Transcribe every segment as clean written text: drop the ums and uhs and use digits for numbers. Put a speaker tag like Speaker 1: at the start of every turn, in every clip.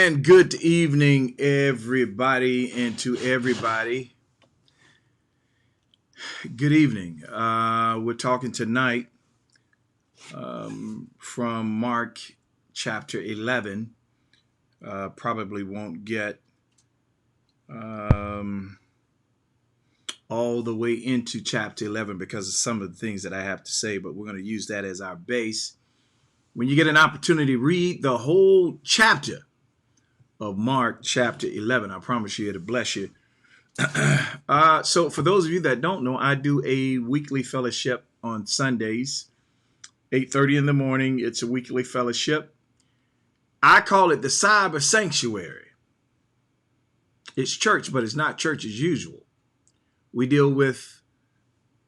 Speaker 1: And good evening, everybody, and to everybody. Good evening. We're talking tonight from Mark chapter 11. Probably won't get um, all the way into chapter 11 because of some of the things that I have to say, but we're going to use that as our base. When you get an opportunity, read the whole chapter of Mark chapter 11. I promise you it'll bless you. So for those of you that don't know, I do a weekly fellowship on Sundays, 8:30 in the morning. It's a weekly fellowship. I call it the Cyber Sanctuary. It's church, but it's not church as usual. We deal with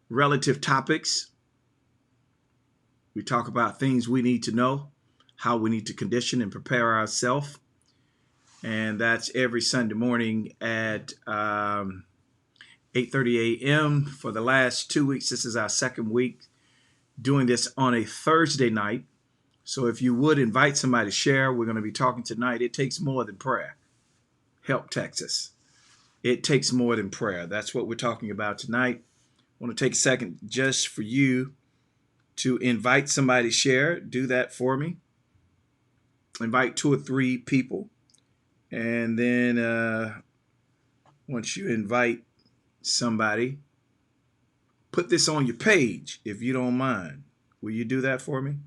Speaker 1: relative topics. We talk about things we need to know, how we need to condition and prepare ourselves. And that's every Sunday morning at 8:30 a.m. for the last 2 weeks. This is our second week doing this on a Thursday night. So if you would invite somebody to share, we're going to be talking tonight. It takes more than prayer. Help Texas. It takes more than prayer. That's what we're talking about tonight. I want to take a second just for you to invite somebody to share. Do that for me. Invite 2 or 3 people. And then once you invite somebody, put this on your page if you don't mind. Will you do that for me?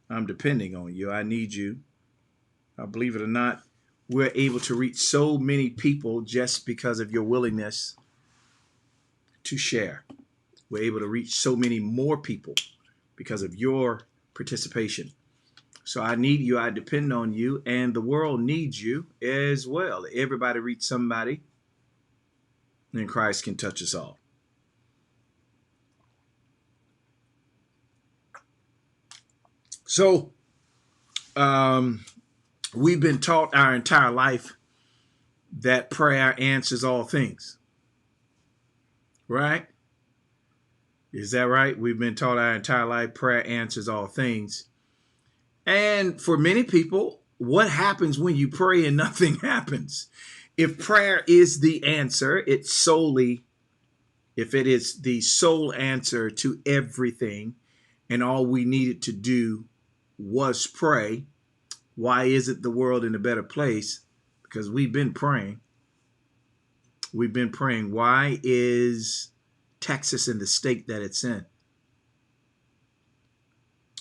Speaker 1: I'm depending on you. I need you. Believe it or not, we're able to reach so many people just because of your willingness to share. We're able to reach so many more people because of your participation. So I need you. I depend on you, and the world needs you as well. Everybody reach somebody, and Christ can touch us all. So we've been taught our entire life that prayer answers all things. Right? Is that right? We've been taught our entire life prayer answers all things. And for many people, what happens when you pray and nothing happens? If prayer is the answer, if it is the sole answer to everything, and all we needed to do was pray, why isn't the world in a better place? Because we've been praying. We've been praying. Why is Texas in the state that it's in?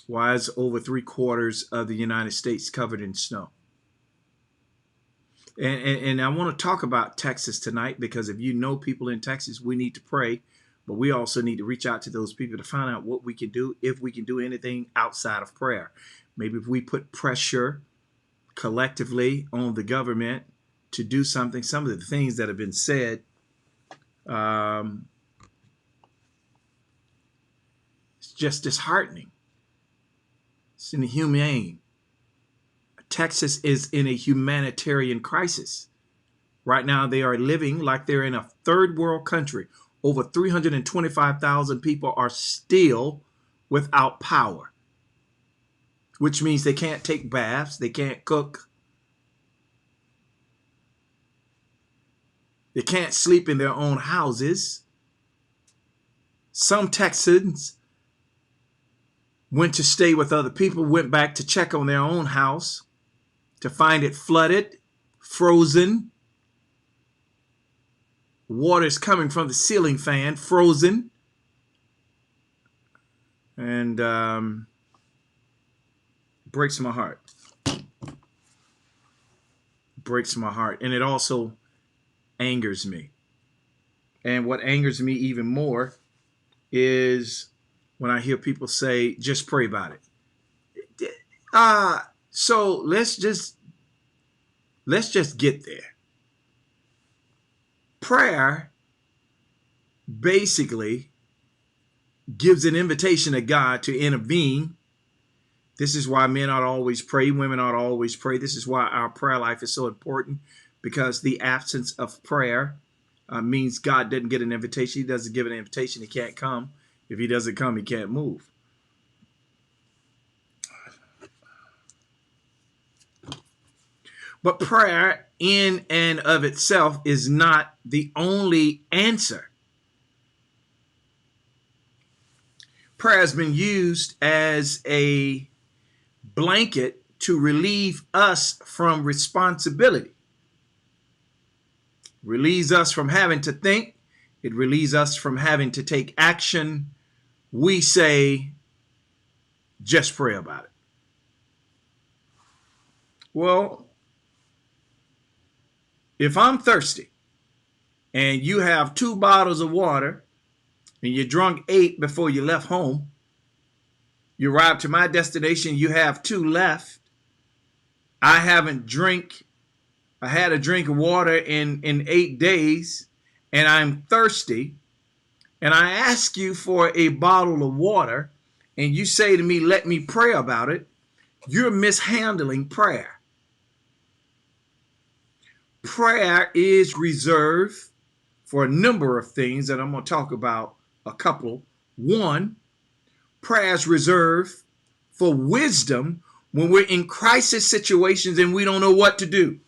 Speaker 1: Why is over 3/4 of the United States covered in snow? And I want to talk about Texas tonight because if you know people in Texas, we need to pray, but we also need to reach out to those people to find out what we can do, if we can do anything outside of prayer. Maybe if we put pressure collectively on the government to do something, some of the things that have been said, it's just disheartening. It's inhumane. Texas is in a humanitarian crisis. Right now, they are living like they're in a third world country. Over 325,000 people are still without power, which means they can't take baths, they can't cook, they can't sleep in their own houses. Some Texans went to stay with other people, went back to check on their own house to find it flooded, frozen. Water is coming from the ceiling fan, frozen. And breaks my heart. Breaks my heart. And it also angers me. And what angers me even more is when I hear people say, just pray about it. So let's just get there. Prayer basically gives an invitation to God to intervene. This is why men ought to always pray, women ought to always pray. This is why our prayer life is so important, because the absence of prayer means God doesn't get an invitation. He doesn't give an invitation, he can't come. If he doesn't come, he can't move. But prayer in and of itself is not the only answer. Prayer has been used as a blanket to relieve us from responsibility. Relieves us from having to think. It relieves us from having to take action. We say, just pray about it. Well, if I'm thirsty and you have 2 bottles of water and you drunk 8 before you left home, you arrive to my destination, you have 2 left. I haven't drank, I had a drink of water in 8 days, and I'm thirsty, and I ask you for a bottle of water, and you say to me, let me pray about it, you're mishandling prayer. Prayer is reserved for a number of things, and I'm going to talk about a couple. One, prayer is reserved for wisdom when we're in crisis situations and we don't know what to do.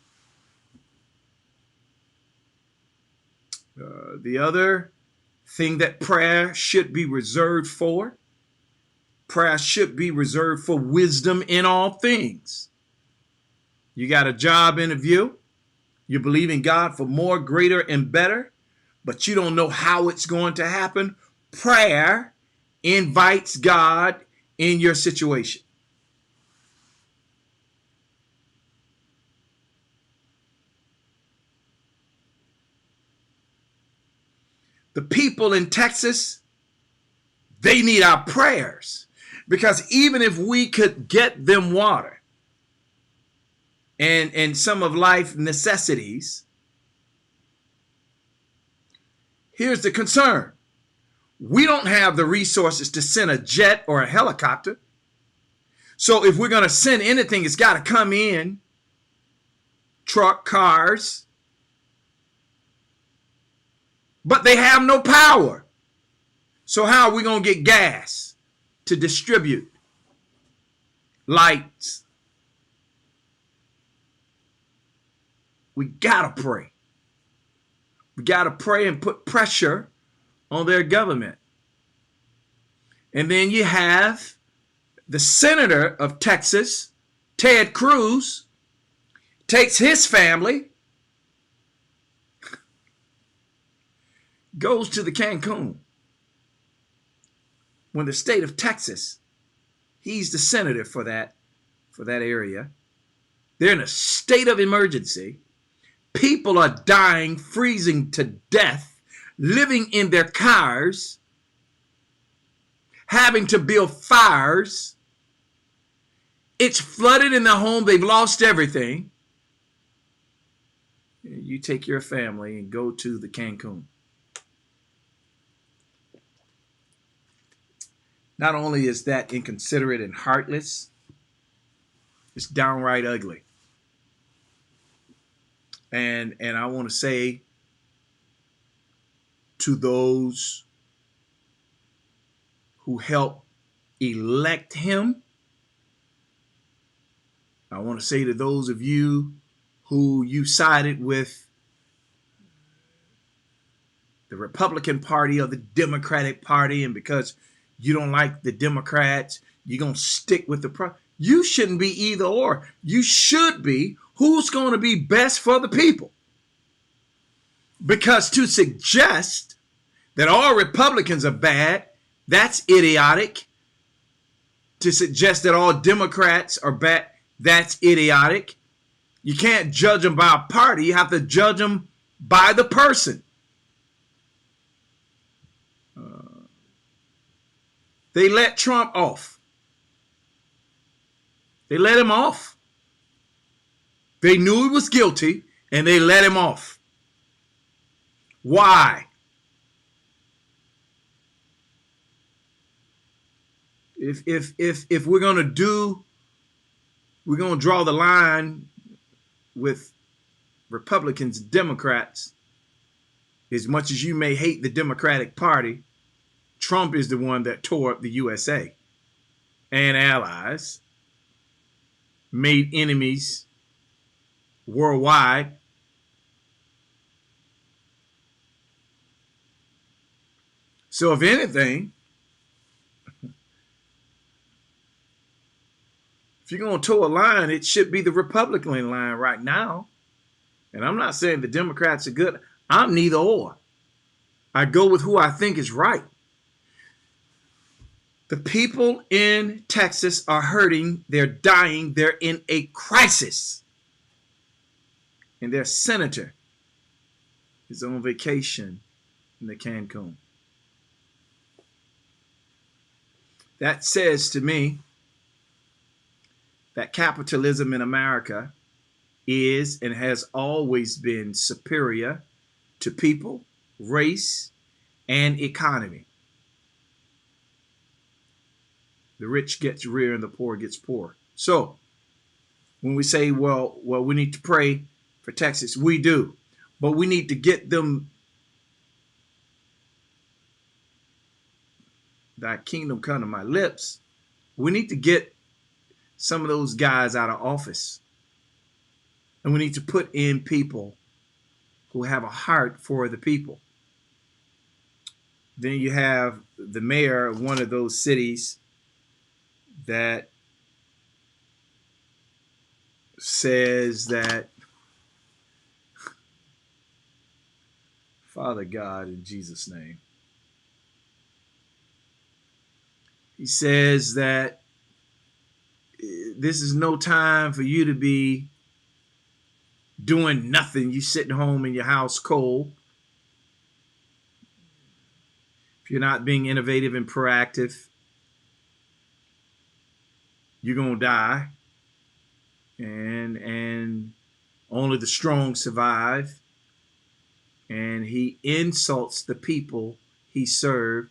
Speaker 1: The other thing that prayer should be reserved for, prayer should be reserved for wisdom in all things. You got a job interview, you believe in God for more, greater, and better, but you don't know how it's going to happen. Prayer invites God in your situation. The people in Texas, they need our prayers, because even if we could get them water and some of life necessities, here's the concern. We don't have the resources to send a jet or a helicopter. So if we're going to send anything, it's got to come in truck, cars. But they have no power. So how are we going to get gas to distribute lights? We got to pray. We got to pray and put pressure on their government. And then you have the senator of Texas, Ted Cruz, takes his family, goes to the Cancun. When the state of Texas, he's the senator for that area. They're in a state of emergency. People are dying, freezing to death, living in their cars, having to build fires. It's flooded in their home. They've lost everything. You take your family and go to the Cancun. Not only is that inconsiderate and heartless, it's downright ugly. And I want to say to those who helped elect him, I want to say to those of you who you sided with the Republican Party or the Democratic Party, and because you don't like the Democrats, you're going to stick with the you shouldn't be either or. You should be who's going to be best for the people. Because to suggest that all Republicans are bad, that's idiotic. To suggest that all Democrats are bad, that's idiotic. You can't judge them by a party. You have to judge them by the person. They let Trump off. They let him off. They knew he was guilty, and they let him off. Why? If we're gonna draw the line with Republicans, Democrats. As much as you may hate the Democratic Party, Trump is the one that tore up the USA and allies, made enemies worldwide. So if anything, if you're going to toe a line, it should be the Republican line right now. And I'm not saying the Democrats are good. I'm neither or. I go with who I think is right. The people in Texas are hurting. They're dying. They're in a crisis. And their senator is on vacation in the Cancun. That says to me that capitalism in America is and has always been superior to people, race, and economy. The rich gets richer and the poor gets poor. So when we say, well, we need to pray for Texas, we do. But we need to get them, thy kingdom come to my lips. We need to get some of those guys out of office. And we need to put in people who have a heart for the people. Then you have the mayor of one of those cities that says that, Father God, in Jesus' name, he says that this is no time for you to be doing nothing. You sitting home in your house cold. If you're not being innovative and proactive, you're going to die. And only the strong survive. And he insults the people he served.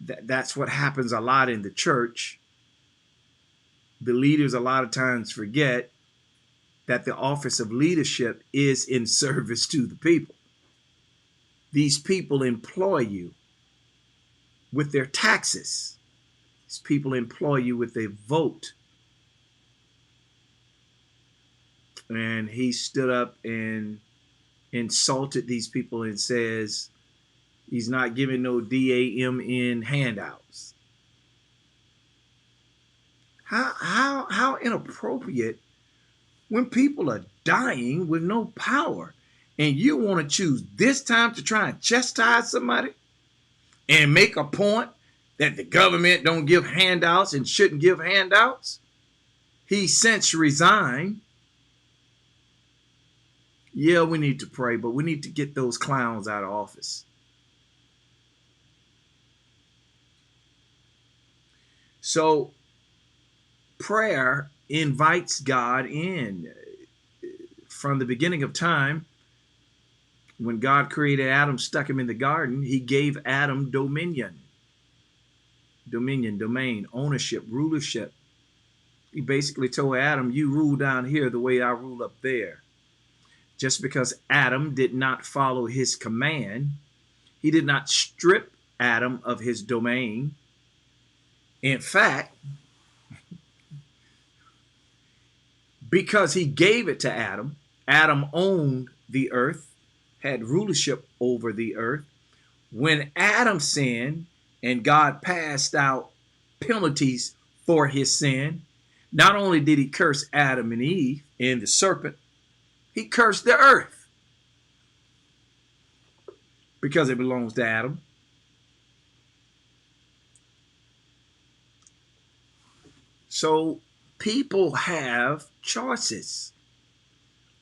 Speaker 1: That's what happens a lot in the church. The leaders a lot of times forget that the office of leadership is in service to the people. These people employ you with their taxes. These people employ you with their vote. And he stood up and insulted these people and says he's not giving no DAMN handouts. How inappropriate when people are dying with no power and you want to choose this time to try and chastise somebody and make a point that the government don't give handouts and shouldn't give handouts. He since resigned. Yeah, we need to pray, but we need to get those clowns out of office. So prayer invites God in. From the beginning of time, when God created Adam, stuck him in the garden, he gave Adam dominion. Dominion, domain, ownership, rulership. He basically told Adam, you rule down here the way I rule up there. Just because Adam did not follow his command, he did not strip Adam of his domain. In fact, because he gave it to Adam, Adam owned the earth, had rulership over the earth. When Adam sinned and God passed out penalties for his sin, not only did he curse Adam and Eve and the serpent, he cursed the earth because it belongs to Adam. So people have choices.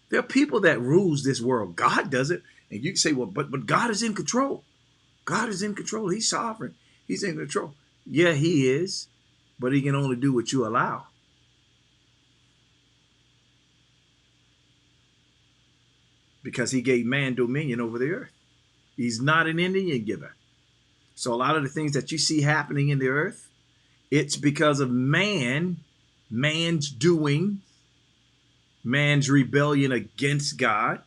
Speaker 1: There are people that rules this world. God doesn't. And you can say, well, but God is in control. God is in control. He's sovereign. He's in control. Yeah, he is. But he can only do what you allow. Because he gave man dominion over the earth. He's not an Indian giver. So a lot of the things that you see happening in the earth, it's because of man's doing, man's rebellion against God.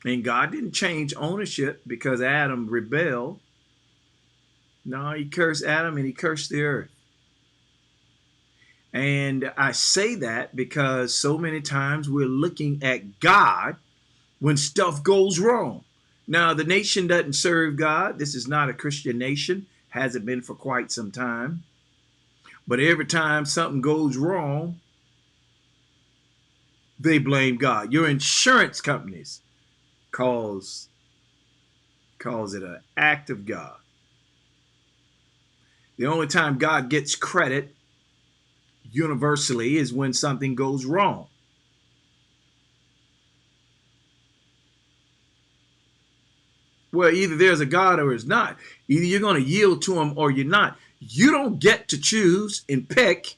Speaker 1: And God didn't change ownership because Adam rebelled. No, he cursed Adam and he cursed the earth. And I say that because so many times we're looking at God when stuff goes wrong. Now, the nation doesn't serve God. This is not a Christian nation, hasn't been for quite some time. But every time something goes wrong, they blame God. Your insurance companies calls it an act of God. The only time God gets credit universally is when something goes wrong. Well, either there's a God or there's not. Either you're going to yield to him or you're not. You don't get to choose and pick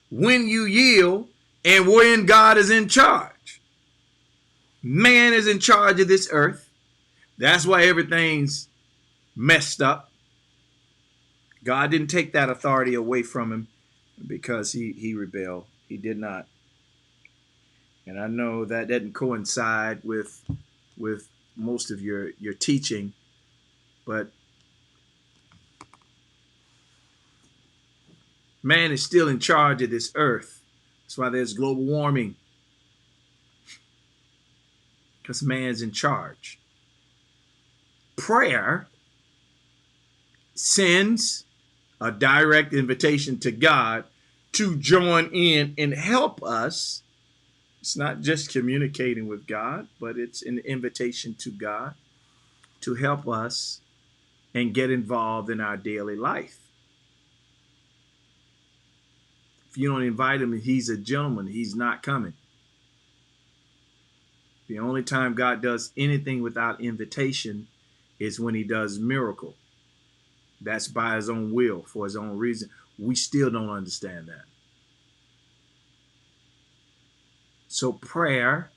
Speaker 1: when you yield and when God is in charge. Man is in charge of this earth. That's why everything's messed up. God didn't take that authority away from him because he rebelled. He did not. And I know that doesn't coincide with most of your teaching, but man is still in charge of this earth. That's why there's global warming, because man's in charge. Prayer sends a direct invitation to God to join in and help us. It's not just communicating with God, but it's an invitation to God to help us and get involved in our daily life. If you don't invite him, he's a gentleman. He's not coming. The only time God does anything without invitation is when he does miracle. That's by his own will, for his own reason. We still don't understand that. So prayer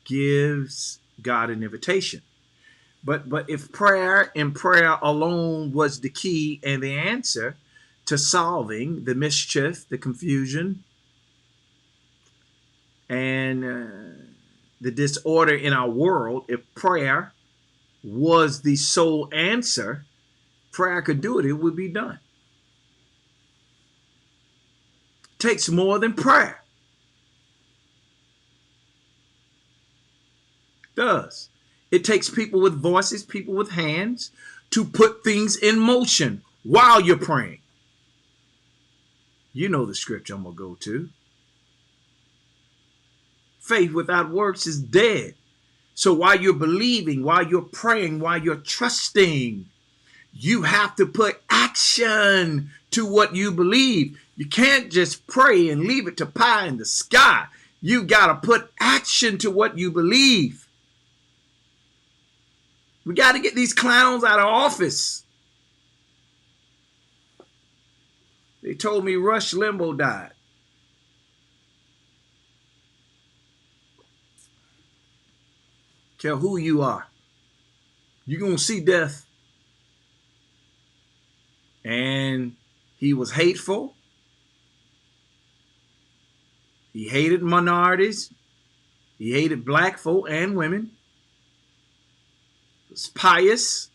Speaker 1: gives God an invitation. But if prayer and prayer alone was the key and the answer to solving the mischief, the confusion, and the disorder in our world, if prayer was the sole answer, prayer could do it, it would be done. It takes more than prayer. It does. It takes people with voices, people with hands, to put things in motion while you're praying. You know the scripture I'm going to go to. Faith without works is dead. So while you're believing, while you're praying, while you're trusting, you have to put action to what you believe. You can't just pray and leave it to pie in the sky. You got to put action to what you believe. We got to get these clowns out of office. They told me Rush Limbaugh died. Care who you are. You're going to see death. And he was hateful. He hated minorities. He hated black folk and women. He was pious,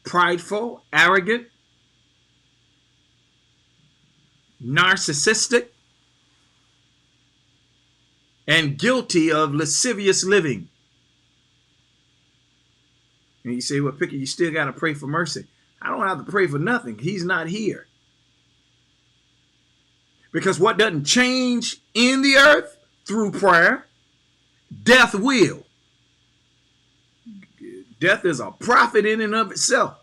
Speaker 1: prideful, arrogant, narcissistic, and guilty of lascivious living. And you say, well, Picker, you still got to pray for mercy. I don't have to pray for nothing. He's not here. Because what doesn't change in the earth through prayer, death will. Death is a prophet in and of itself.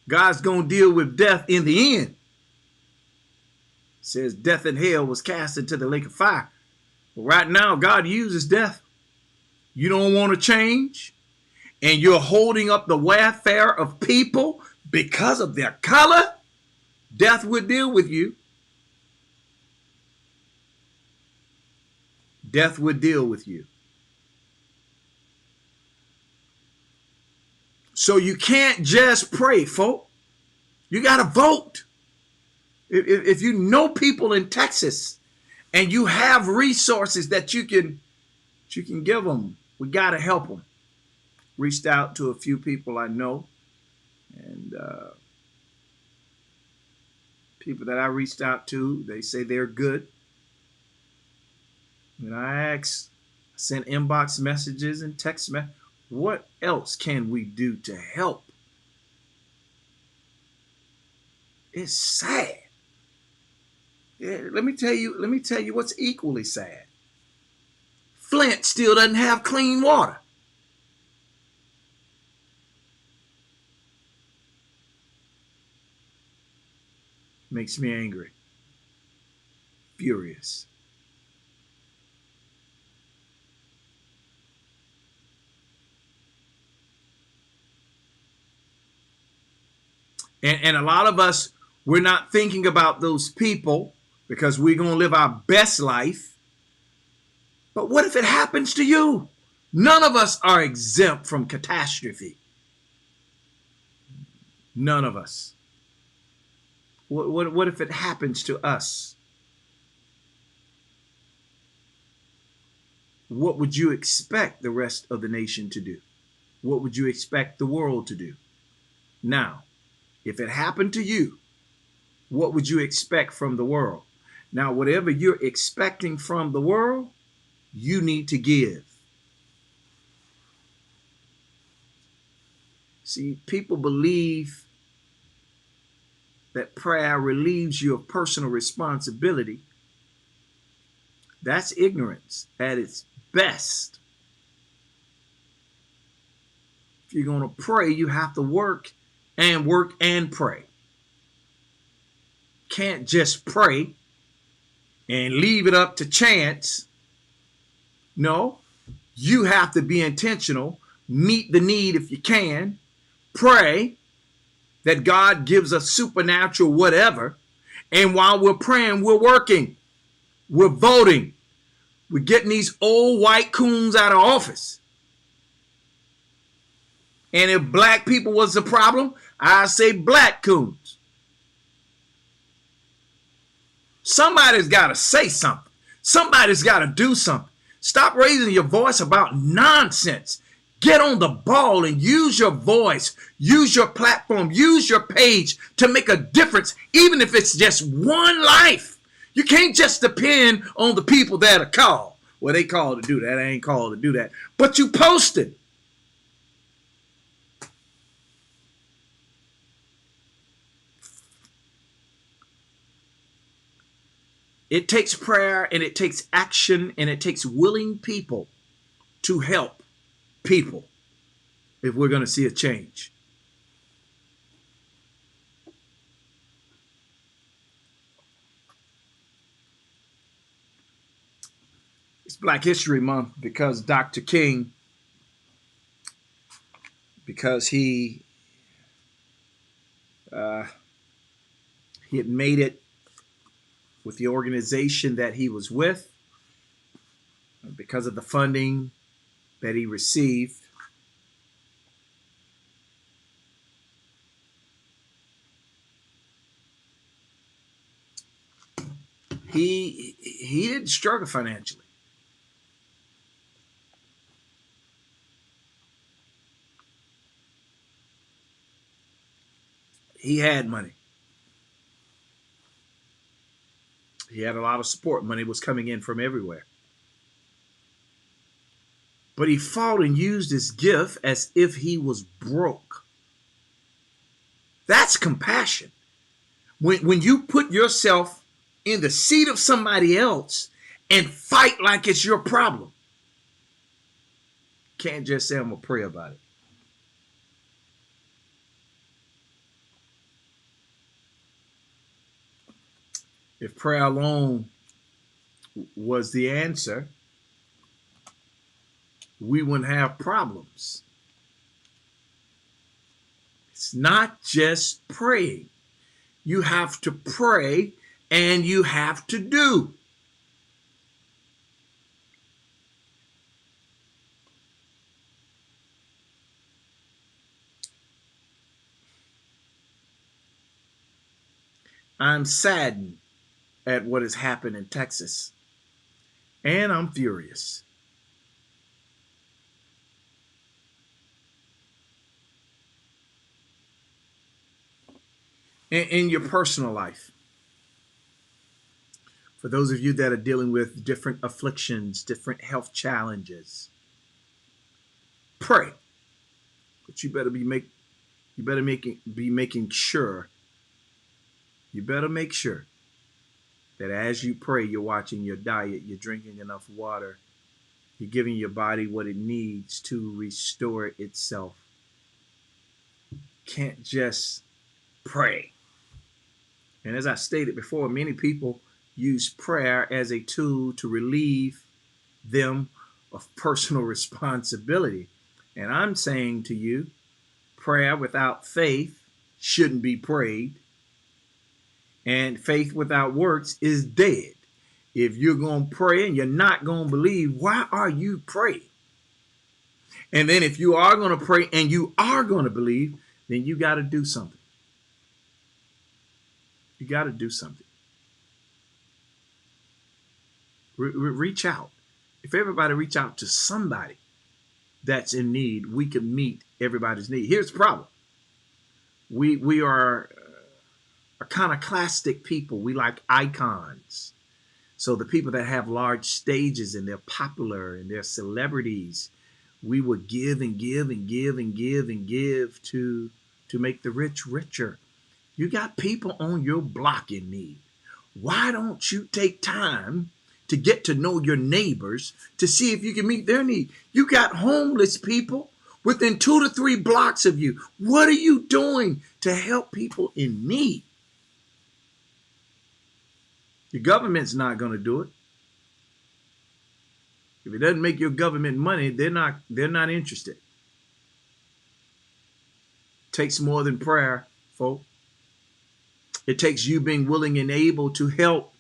Speaker 1: God's going to deal with death in the end. It says death and hell was cast into the lake of fire. But right now, God uses death. You don't want to change, and you're holding up the welfare of people because of their color, death would deal with you. Death would deal with you. So you can't just pray, folk. You got to vote. If you know people in Texas and you have resources that you can give them, we got to help them. Reached out to a few people I know, and People that I reached out to, they say they're good. And I sent inbox messages and text messages. What else can we do to help? It's sad. Yeah, let me tell you what's equally sad. Flint still doesn't have clean water. Makes me angry, furious. And a lot of us, we're not thinking about those people because we're going to live our best life. But what if it happens to you? None of us are exempt from catastrophe. None of us. What if it happens to us? What would you expect the rest of the nation to do? What would you expect the world to do? Now, if it happened to you, what would you expect from the world? Now, whatever you're expecting from the world, you need to give. See, people believe that prayer relieves you of personal responsibility. That's ignorance at its best. If you're going to pray, you have to work and pray. Can't just pray and leave it up to chance. No, you have to be intentional, meet the need if you can, pray that God gives us supernatural whatever, and while we're praying, we're working, we're voting, we're getting these old white coons out of office. And if black people was the problem, I say black coons. Somebody's got to say something. Somebody's got to do something. Stop raising your voice about nonsense. Get on the ball and use your voice, use your platform, use your page to make a difference, even if it's just one life. You can't just depend on the people that are called. Well, they called to do that. I ain't called to do that. But you posted. It takes prayer and it takes action and it takes willing people to help people if we're going to see a change. It's Black History Month because Dr. King, because he had made it with the organization that he was with, because of the funding that he received. He didn't struggle financially. He had money. He had a lot of support. Money was coming in from everywhere. But he fought and used his gift as if he was broke. That's compassion. When you put yourself in the seat of somebody else and fight like it's your problem. Can't just say I'm going to pray about it. If prayer alone was the answer, we wouldn't have problems. It's not just praying. You have to pray and you have to do. I'm saddened at what has happened in Texas, and I'm furious. In your personal life, For those of you that are dealing with different afflictions, different health challenges, pray. But you better be making sure. You better make sure that as you pray, you're watching your diet, you're drinking enough water, you're giving your body what it needs to restore itself. Can't just pray. And as I stated before, many people use prayer as a tool to relieve them of personal responsibility. And I'm saying to you, prayer without faith shouldn't be prayed, and faith without works is dead. If you're going to pray and you're not going to believe, why are you praying? And then if you are going to pray and you are going to believe, then you got to do something. You got to do something. Reach out. If everybody reach out to somebody that's in need, we can meet everybody's need. Here's the problem. We are iconoclastic people. We like icons. So the people that have large stages and they're popular and they're celebrities, we would give and give and give and give and give to make the rich richer. You got people on your block in need. Why don't you take time to get to know your neighbors to see if you can meet their need? You got homeless people within 2 to 3 blocks of you. What are you doing to help people in need? The government's not going to do it. If it doesn't make your government money, they're not interested. It takes more than prayer, folks. It takes you being willing and able to help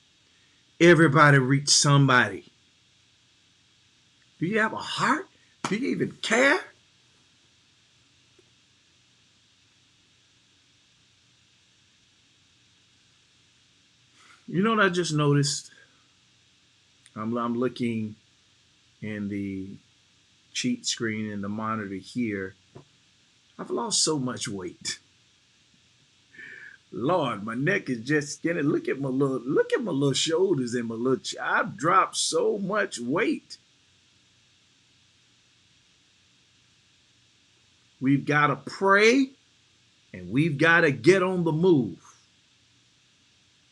Speaker 1: everybody reach somebody. Do you have a heart? Do you even care? You know what I just noticed? I'm looking in the cheat screen in the monitor here. I've lost so much weight. Lord, my neck is just skinny. Look at my little shoulders and my little. I've dropped so much weight. We've got to pray, and we've got to get on the move.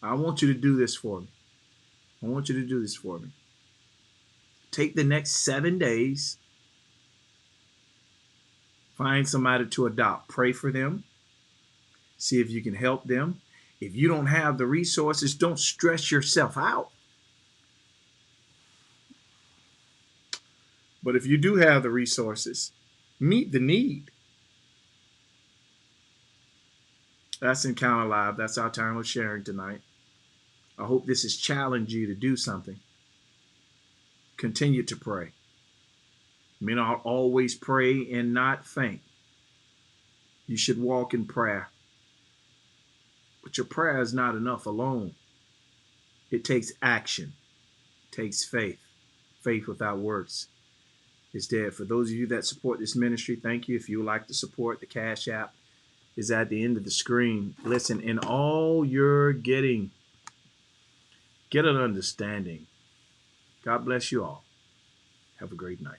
Speaker 1: I want you to do this for me. I want you to do this for me. Take the next 7 days. Find somebody to adopt. Pray for them. See if you can help them. If you don't have the resources, don't stress yourself out. But if you do have the resources, meet the need. That's Encounter Live. That's our time of sharing tonight. I hope this has challenged you to do something. Continue to pray. Men ought always pray and not faint. You should walk in prayer. But your prayer is not enough alone. It takes action. It takes faith. Faith without works is dead. For those of you that support this ministry, thank you. If you would like to support, the Cash App is at the end of the screen. Listen, in all you're getting, get an understanding. God bless you all. Have a great night.